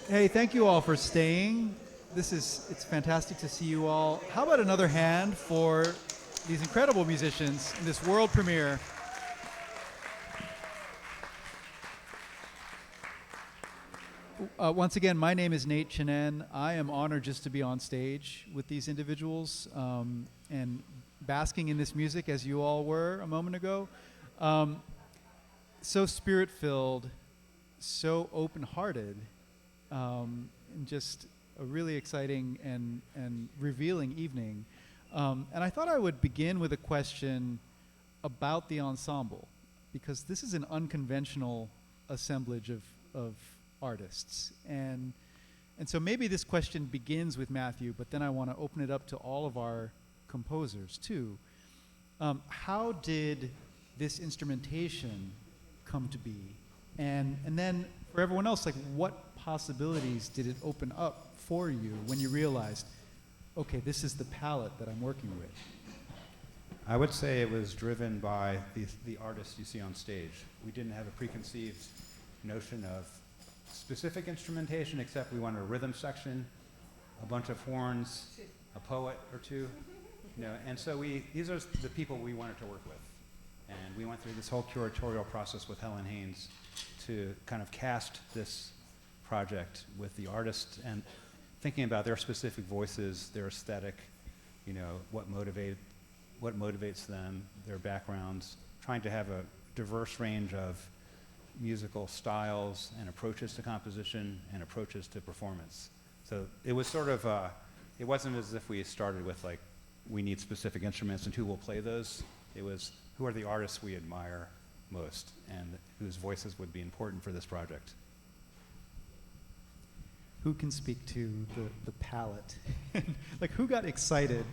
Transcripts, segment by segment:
Hey, thank you all for staying. It's fantastic to see you all. How about another hand for these incredible musicians in this world premiere? Once again, my name is Nate Chinen. I am honored just to be on stage with these individuals and basking in this music as you all were a moment ago. So spirit-filled, so open-hearted, and just a really exciting and revealing evening. And I thought I would begin with a question about the ensemble, because this is an unconventional assemblage of artists. And so maybe this question begins with Matthew, but then I want to open it up to all of our composers too. How did this instrumentation come to be? And then for everyone else, like, what possibilities did it open up for you when you realized, okay, this is the palette that I'm working with? I would say it was driven by the artists you see on stage. We didn't have a preconceived notion of specific instrumentation, except we wanted a rhythm section, a bunch of horns, a poet or two, and so these are the people we wanted to work with. And we went through this whole curatorial process with Helen Haynes to kind of cast this project with the artists and thinking about their specific voices, their aesthetic, what motivates them, their backgrounds, trying to have a diverse range of musical styles and approaches to composition and approaches to performance. So it was sort of, it wasn't as if we started with like, we need specific instruments and who will play those. It was, who are the artists we admire most and whose voices would be important for this project? Who can speak to the palette? Like, who got excited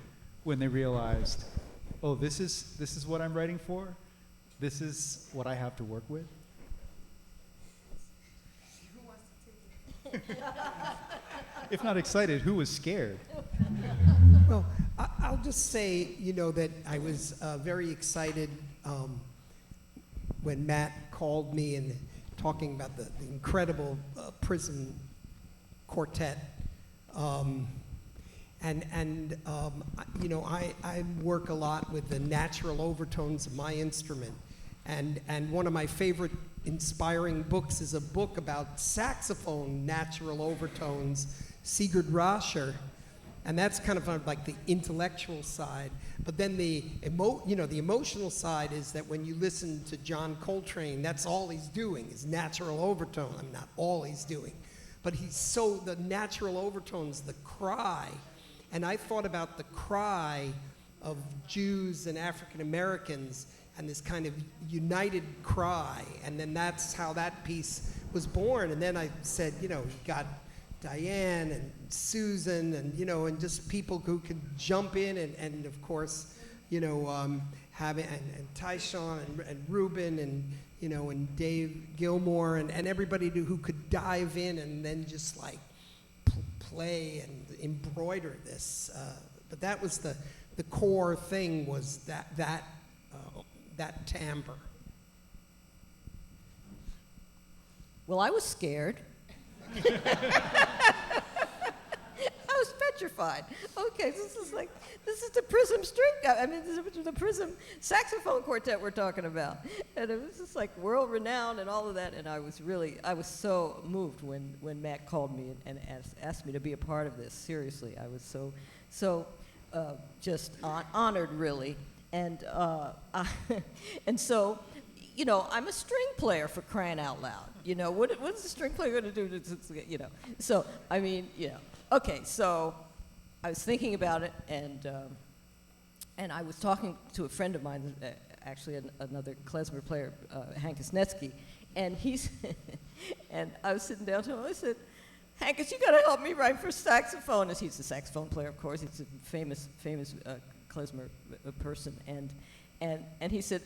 when they realized, oh, this is what I'm writing for? This is what I have to work with? Who wants to take it? If not excited, who was scared? Well, I'll just say, that I was very excited when Matt called me and talking about the incredible PRISM Quartet. I work a lot with the natural overtones of my instrument. And one of my favorite inspiring books is a book about saxophone natural overtones, Sigurd Rascher. And that's kind of like the intellectual side. But then the emotional side is that when you listen to John Coltrane, that's all he's doing is natural overtone. I mean, not all he's doing. But the natural overtones, the cry. And I thought about the cry of Jews and African Americans and this kind of united cry. And then that's how that piece was born. And then I said, you got Diane and Susan and, and just people who could jump in and of course, having, and Tyshawn and Ruben and, and Dave Gilmore and everybody who could dive in and then just like play and embroider this. But that was the core thing, was that timbre. Well, I was scared. I was petrified. Okay, this is the PRISM string. This is the PRISM saxophone quartet we're talking about, and it was just like world renowned and all of that. And I was so moved when Matt called me and asked me to be a part of this. Seriously, I was so just honored, really, and so. I'm a string player, for crying out loud. What is a string player going to do? So, okay, so I was thinking about it, and I was talking to a friend of mine, actually another klezmer player, Hank Snetsky, and and I was sitting down to him, I said, Hankus, you got to help me write for saxophone. He's a saxophone player, of course. He's a famous klezmer person, and he said,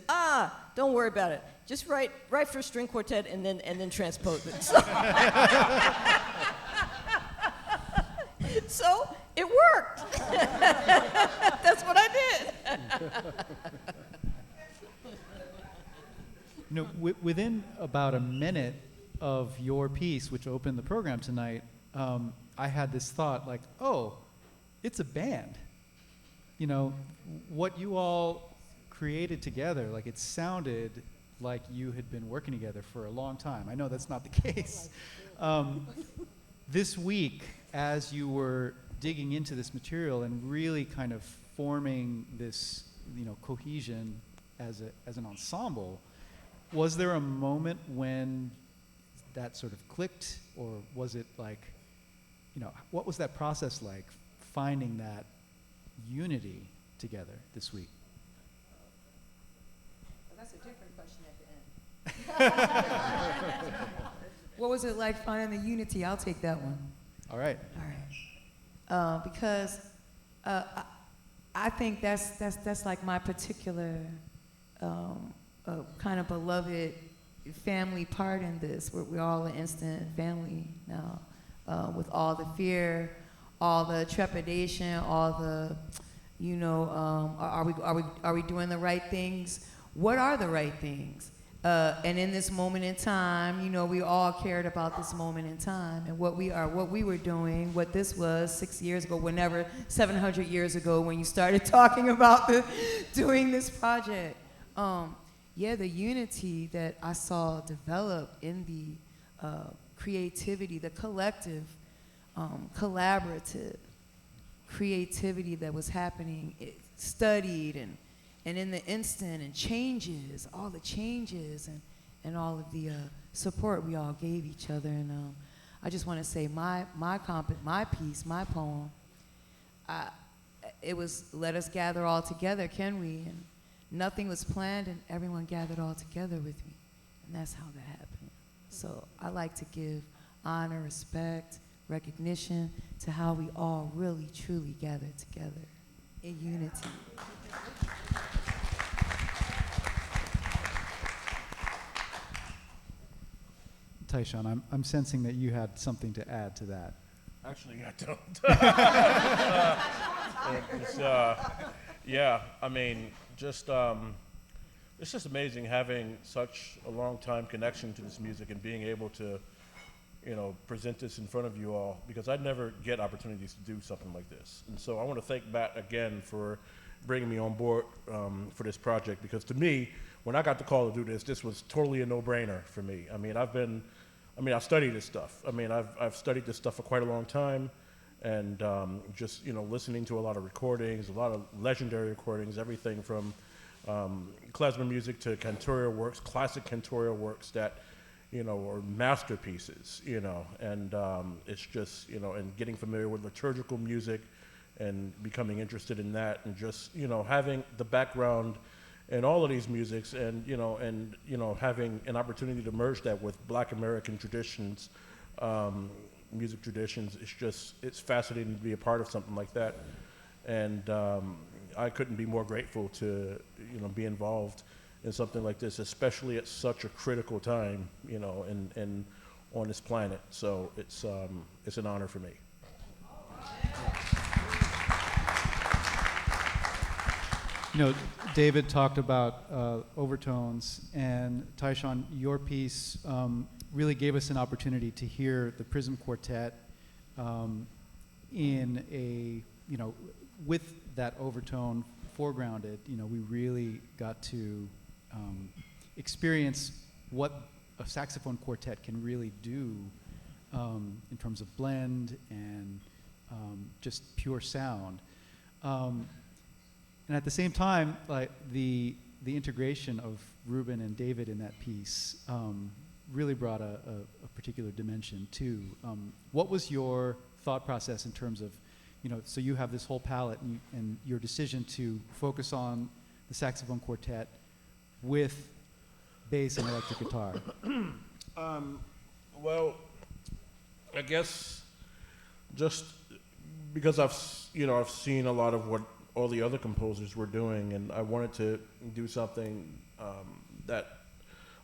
don't worry about it. Just write for a string quartet and then transpose it. So it worked. That's what I did. Within about a minute of your piece, which opened the program tonight, I had this thought like, oh, it's a band. You know, what you all created together, like it sounded like you had been working together for a long time. I know that's not the case. This week, as you were digging into this material and really kind of forming this, you know, cohesion as an ensemble, was there a moment when that sort of clicked, or was it like, you know, what was that process like, finding that unity together this week? Well, that's a different question at the end. What was it like finding the unity? I'll take that one. All right. All right. Because I think that's like my particular kind of beloved family part in this. We're all an instant family now, with all the fear, all the trepidation, all the, you know, are we doing the right things? What are the right things? And in this moment in time, you know, we all cared about this moment in time and what we were doing, what this was 6 years ago, whenever, 700 years ago, when you started talking about doing this project. Yeah, the unity that I saw develop in the creativity, the collective, collaborative creativity that was happening, it studied and in the instant, and changes, all the changes, and all of the support we all gave each other. And I just want to say my piece, my poem, it was let us gather all together, can we? And nothing was planned, and everyone gathered all together with me. And that's how that happened. So I like to give honor, respect, recognition to how we all really, truly gathered together in unity. Tyshawn, I'm sensing that you had something to add to that. Actually, I don't. Yeah, I mean, just it's just amazing having such a long time connection to this music and being able to, you know, present this in front of you all, because I'd never get opportunities to do something like this. And so I want to thank Matt again for bringing me on board for this project, because to me, when I got the call to do this, this was totally a no-brainer for me. I mean, I've studied this stuff. I mean, I've studied this stuff for quite a long time, and just, you know, listening to a lot of recordings, a lot of legendary recordings, everything from klezmer music to cantorial works, classic cantorial works that, you know, are masterpieces, you know, and it's just, you know, and getting familiar with liturgical music and becoming interested in that, and just, you know, having the background in all of these musics, and you know, having an opportunity to merge that with Black American traditions, music traditions. It's fascinating to be a part of something like that, and I couldn't be more grateful to, you know, be involved in something like this, especially at such a critical time, you know, and on this planet. So it's an honor for me. You know, David talked about overtones, and Tyshawn, your piece really gave us an opportunity to hear the PRISM Quartet in a, you know, with that overtone foregrounded. You know, we really got to experience what a saxophone quartet can really do in terms of blend and just pure sound. And at the same time, like the integration of Ruben and David in that piece really brought a particular dimension too. What was your thought process in terms of, you know, so you have this whole palette, and your decision to focus on the saxophone quartet with bass and electric guitar? Well, I guess just because I've seen a lot of what all the other composers were doing, and I wanted to do something that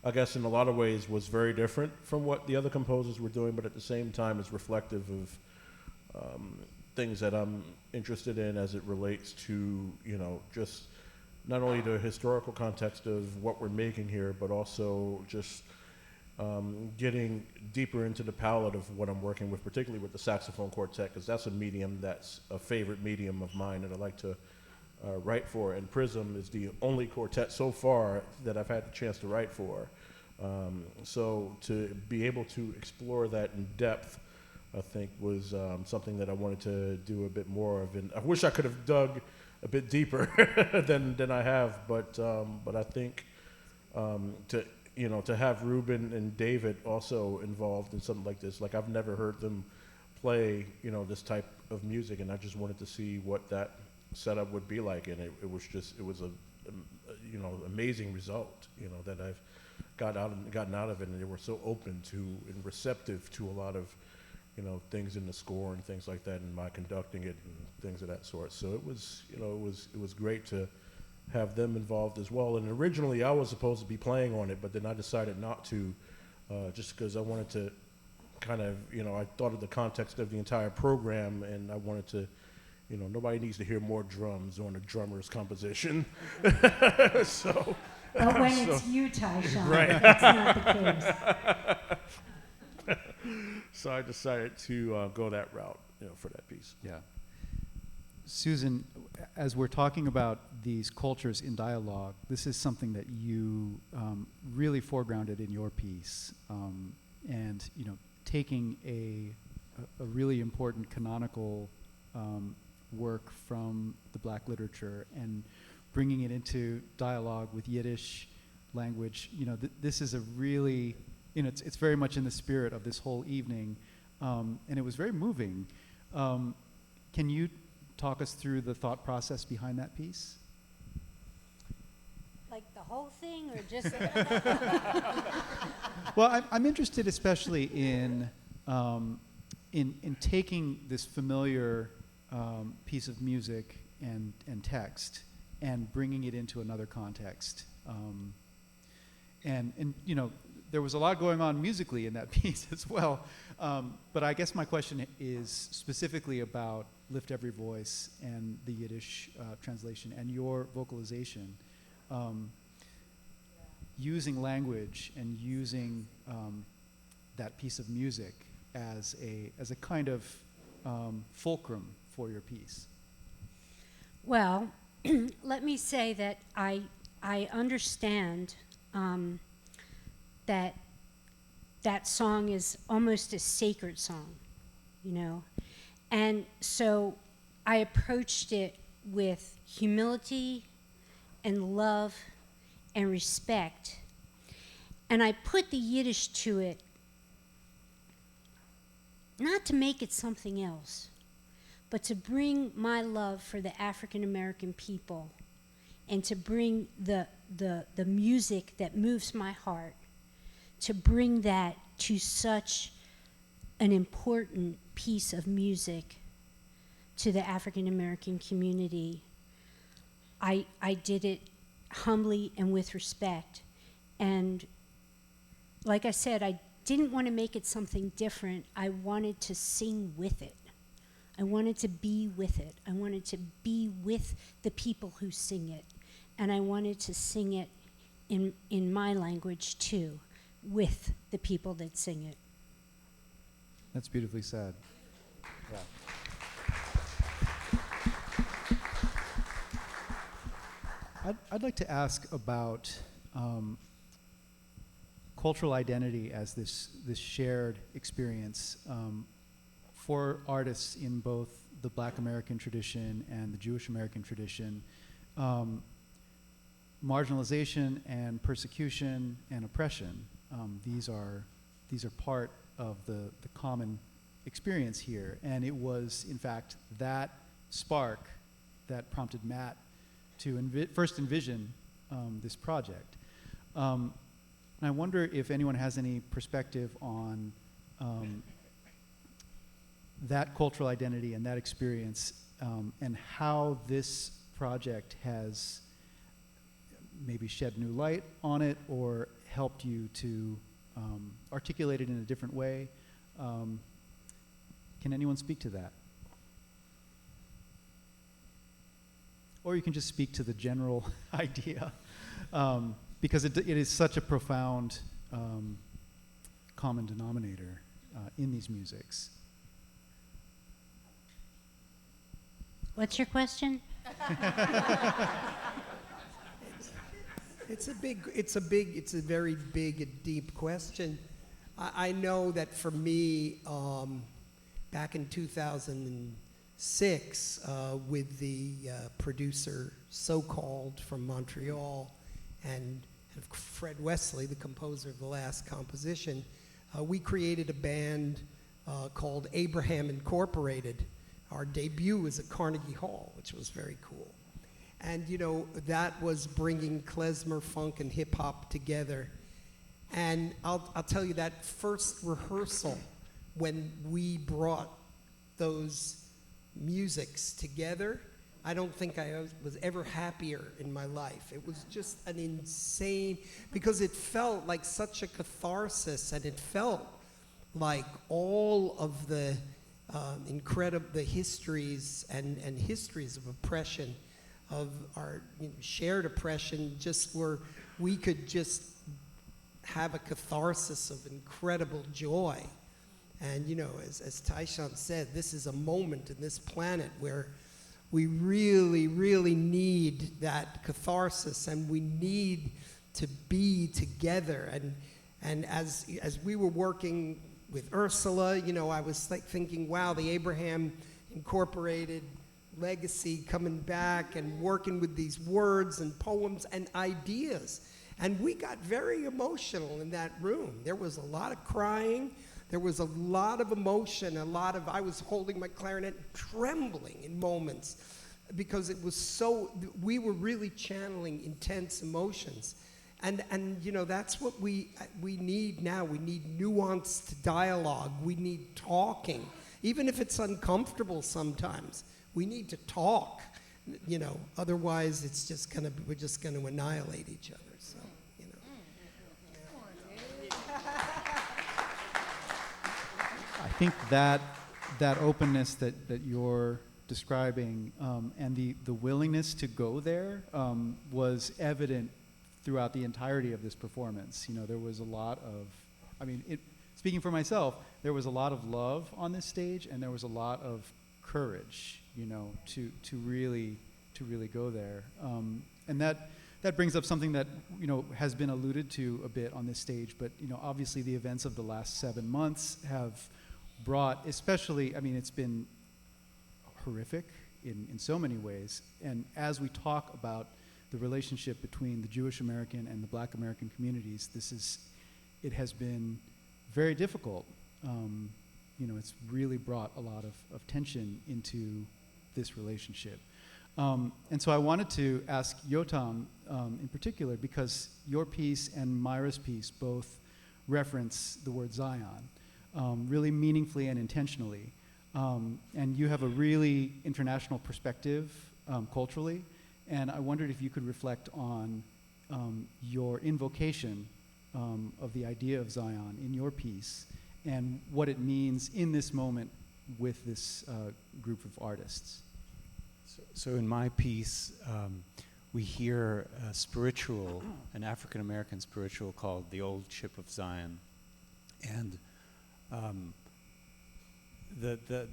I guess in a lot of ways was very different from what the other composers were doing, but at the same time is reflective of things that I'm interested in as it relates to, you know, just not only the historical context of what we're making here, but also just getting deeper into the palette of what I'm working with, particularly with the saxophone quartet, because that's a medium that's a favorite medium of mine that I like to write for. And PRISM is the only quartet so far that I've had the chance to write for. So to be able to explore that in depth, I think was something that I wanted to do a bit more of. And I wish I could have dug a bit deeper than I have, but I think to have Ruben and David also involved in something like this, like I've never heard them play, this type of music, and I just wanted to see what that setup would be like, and it was a amazing result, that I've gotten out of it, and they were so open to and receptive to a lot of things in the score and things like that, and my conducting it and things of that sort. So it was great to have them involved as well. And originally I was supposed to be playing on it, but then I decided not to, just because I wanted to kind of, I thought of the context of the entire program, and I wanted to, nobody needs to hear more drums on a drummer's composition. So. But when it's you, Tyshawn, right. that's not the case. So I decided to go that route, for that piece. Yeah. Susan, as we're talking about these cultures in dialogue, this is something that you really foregrounded in your piece, and taking a really important canonical work from the Black literature and bringing it into dialogue with Yiddish language. This is a really, it's very much in the spirit of this whole evening, and it was very moving. Can you talk us through the thought process behind that piece? Like the whole thing, or just? Well, I'm interested especially in taking this familiar piece of music and text and bringing it into another context. And there was a lot going on musically in that piece as well. But I guess my question is specifically about Lift Every Voice and the Yiddish translation and your vocalization. Using language and using that piece of music as a kind of fulcrum for your piece. Well, let me say that I understand that song is almost a sacred song, and so I approached it with humility and love and respect, and I put the Yiddish to it not to make it something else, but to bring my love for the African American people and to bring the music that moves my heart, to bring that to such an important piece of music to the African American community. I did it humbly and with respect. And like I said, I didn't want to make it something different. I wanted to sing with it. I wanted to be with it. I wanted to be with the people who sing it. And I wanted to sing it in my language too, with the people that sing it. That's beautifully said. Yeah. I'd like to ask about cultural identity as this shared experience for artists in both the Black American tradition and the Jewish American tradition. Marginalization and persecution and oppression, these are part of the common experience here. And it was, in fact, that spark that prompted Matt to first envision this project. And I wonder if anyone has any perspective on that cultural identity and that experience, and how this project has maybe shed new light on it or helped you to articulate it in a different way. Can anyone speak to that? Or you can just speak to the general idea, because it is such a profound common denominator in these musics. What's your question? It's a very big and deep question. I know that for me, back in 2006, with the producer so-called from Montreal and Fred Wesley, the composer of the last composition, we created a band called Abraham Incorporated. Our debut was at Carnegie Hall, which was very cool. And, you know, that was bringing klezmer, funk, and hip-hop together. And I'll tell you, that first rehearsal, when we brought those musics together, I don't think I was ever happier in my life. It was just an insane, because it felt like such a catharsis, and it felt like all of the the histories and histories of oppression, of our shared oppression, just where we could just have a catharsis of incredible joy. And you know, as Tyshawn said, this is a moment in this planet where we really, really need that catharsis, and we need to be together. And as we were working with Ursula, you know, I was thinking, wow, the Abraham Incorporated legacy coming back and working with these words and poems and ideas. And we got very emotional in that room. There was a lot of crying. There was a lot of emotion, I was holding my clarinet, trembling in moments, because it was so, we were really channeling intense emotions. And you know, that's what we need now. We need nuanced dialogue. We need talking. Even if it's uncomfortable sometimes, we need to talk, you know, otherwise it's just we're just gonna annihilate each other, so, you know. I think that openness that you're describing, and the willingness to go there was evident throughout the entirety of this performance. You know, there was a lot of, speaking for myself, there was a lot of love on this stage, and there was a lot of courage, you know, to really go there. And that brings up something that, you know, has been alluded to a bit on this stage, but, you know, obviously the events of the last 7 months have brought, especially, it's been horrific in so many ways. And as we talk about the relationship between the Jewish American and the Black American communities, it has been very difficult. You know, it's really brought a lot of tension into this relationship. And so I wanted to ask Yotam in particular, because your piece and Myra's piece both reference the word Zion really meaningfully and intentionally. And you have a really international perspective culturally, and I wondered if you could reflect on your invocation of the idea of Zion in your piece, and what it means in this moment with this group of artists. So in my piece, we hear a spiritual, an African-American spiritual called the Old Ship of Zion. And the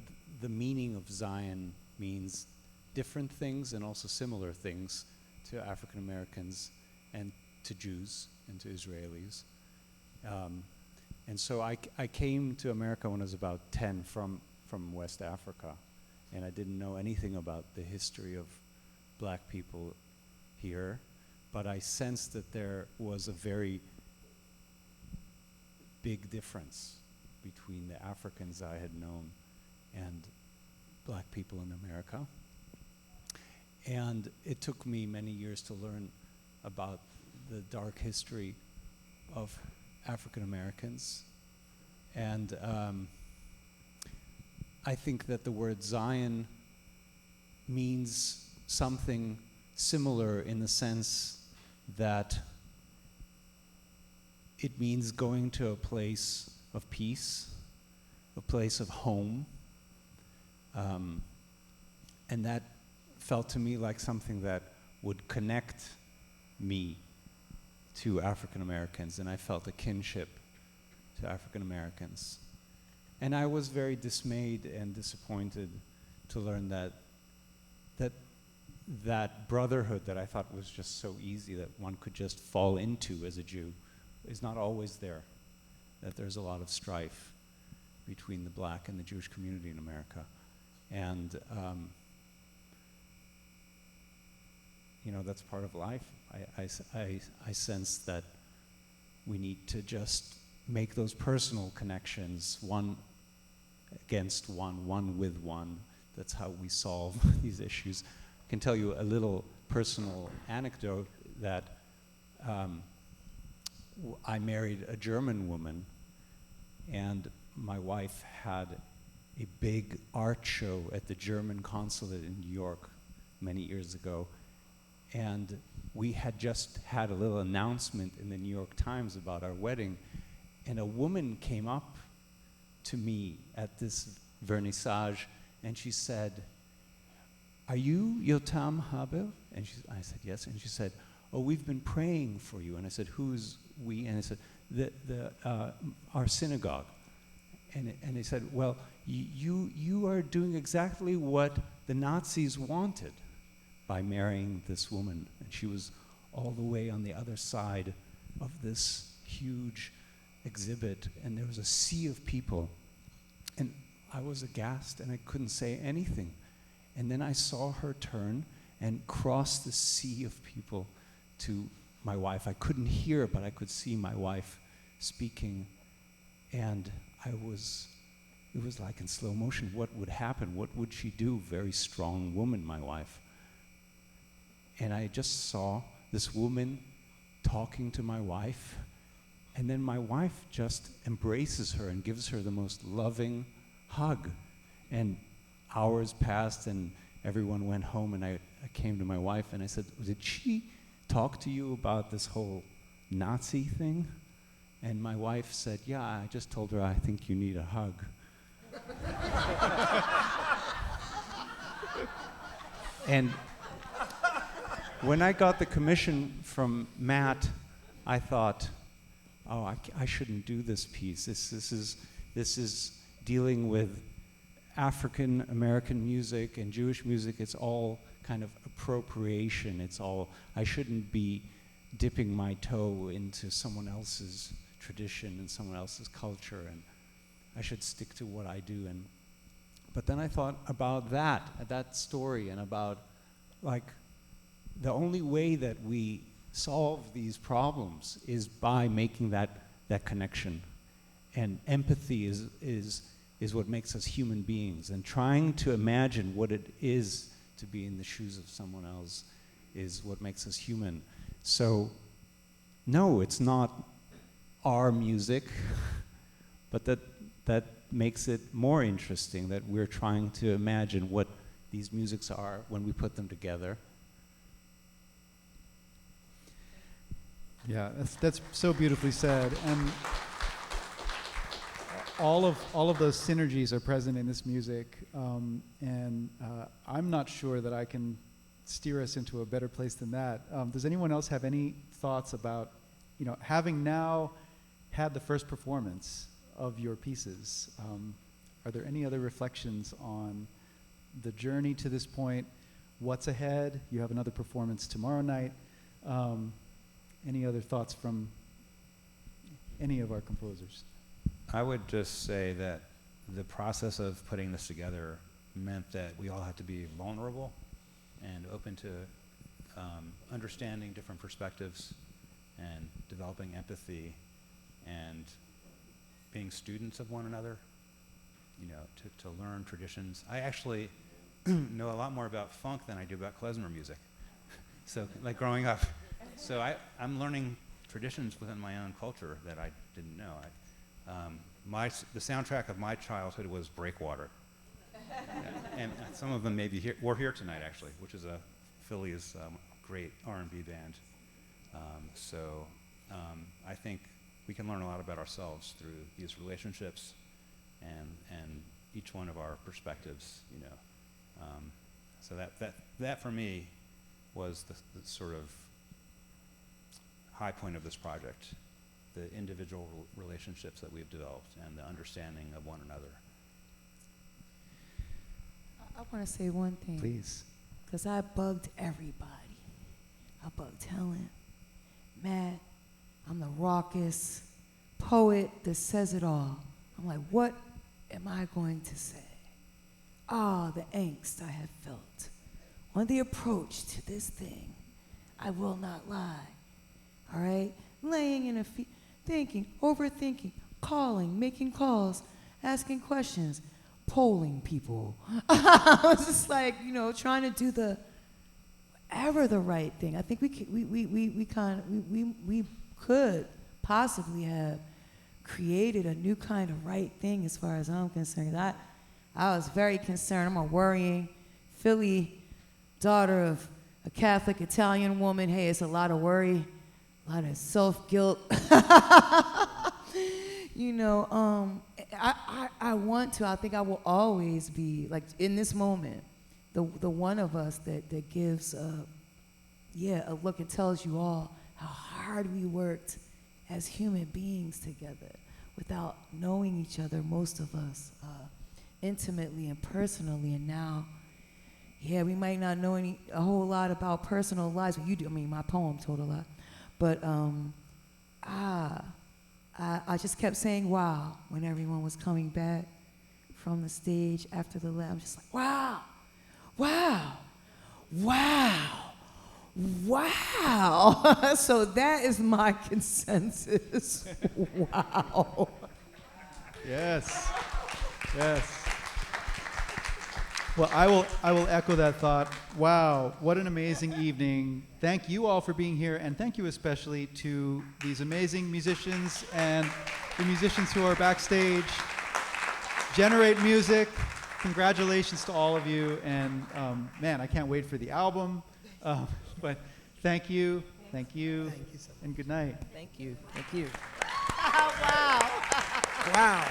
meaning of Zion means different things and also similar things to African-Americans and to Jews and to Israelis. And so I came to America when I was about 10 from West Africa, and I didn't know anything about the history of Black people here, but I sensed that there was a very big difference between the Africans I had known and Black people in America. And it took me many years to learn about the dark history of African Americans. And I think that the word Zion means something similar in the sense that it means going to a place of peace, a place of home. And that felt to me like something that would connect me to African Americans, and I felt a kinship to African Americans. And I was very dismayed and disappointed to learn that brotherhood that I thought was just so easy that one could just fall into as a Jew is not always there, that there's a lot of strife between the black and the Jewish community in America. And, that's part of life. I sense that we need to just make those personal connections, one against one with one. That's how we solve these issues. I can tell you a little personal anecdote that I married a German woman, and my wife had a big art show at the German consulate in New York many years ago, and we had just had a little announcement in the New York Times about our wedding, and a woman came up to me at this vernissage, and she said, "Are you Yotam Haber?" And I said, "Yes." And she said, "Oh, we've been praying for you." And I said, "Who's we?" And I said, "Our synagogue." And they said, "Well, you are doing exactly what the Nazis wanted by marrying this woman." And she was all the way on the other side of this huge exhibit, and there was a sea of people. And I was aghast, and I couldn't say anything. And then I saw her turn and cross the sea of people to my wife. I couldn't hear, but I could see my wife speaking. And it was like in slow motion. What would happen? What would she do? Very strong woman, my wife. And I just saw this woman talking to my wife, and then my wife just embraces her and gives her the most loving hug. And hours passed, and everyone went home, and I came to my wife, and I said, "Did she talk to you about this whole Nazi thing?" And my wife said, "Yeah, I just told her I think you need a hug." And when I got the commission from Matt, I thought, oh, I shouldn't do this piece. This is dealing with African American music and Jewish music. It's all kind of appropriation. I shouldn't be dipping my toe into someone else's tradition and someone else's culture, and I should stick to what I do. But then I thought about that story, and about like the only way that we solve these problems is by making that connection. And empathy is what makes us human beings. And trying to imagine what it is to be in the shoes of someone else is what makes us human. So, no, it's not our music, but that makes it more interesting that we're trying to imagine what these musics are when we put them together. Yeah, that's so beautifully said. And all of those synergies are present in this music, and I'm not sure that I can steer us into a better place than that. Does anyone else have any thoughts about, having now had the first performance of your pieces, are there any other reflections on the journey to this point? What's ahead? You have another performance tomorrow night. Any other thoughts from any of our composers? I would just say that the process of putting this together meant that we all had to be vulnerable and open to understanding different perspectives and developing empathy and being students of one another, to learn traditions. I actually know a lot more about funk than I do about klezmer music. So, like growing up. So I'm learning traditions within my own culture that I didn't know. The soundtrack of my childhood was Breakwater. And some of them were here tonight, actually, which is Philly's great R&B band. I think we can learn a lot about ourselves through these relationships and each one of our perspectives, So that for me was the sort of high point of this project. the individual relationships that we've developed and the understanding of one another. I want to say one thing. Please. Because I bugged everybody. I bugged Helen, Matt. I'm the raucous poet that says it all. I'm like, what am I going to say? Ah, the angst I have felt on the approach to this thing. I will not lie. All right? Laying in a thinking, overthinking, calling, making calls, asking questions, polling people. I was just like, you know, trying to do the whatever the right thing. I think we could possibly have created a new kind of right thing as far as I'm concerned. I was very concerned. I'm a worrying Philly daughter of a Catholic Italian woman. Hey, it's a lot of worry, a lot of self-guilt. You know, I want to, I think I will always be, like in this moment, the one of us that gives a look and tells you all how hard we worked as human beings together without knowing each other, most of us, intimately and personally. And now, yeah, we might not know a whole lot about personal lives. Well, you do. I mean, my poem told a lot. But I just kept saying wow when everyone was coming back from the stage after the lab. I'm just like, wow, wow, wow, wow. So that is my consensus. Wow. Yes. Yes. Well, I will echo that thought. Wow, what an amazing evening. Thank you all for being here, and thank you especially to these amazing musicians and the musicians who are backstage. Generate music. Congratulations to all of you, and man, I can't wait for the album. But thank you, Thank you so much. and good night. Thank you. Thank you. Wow. Wow.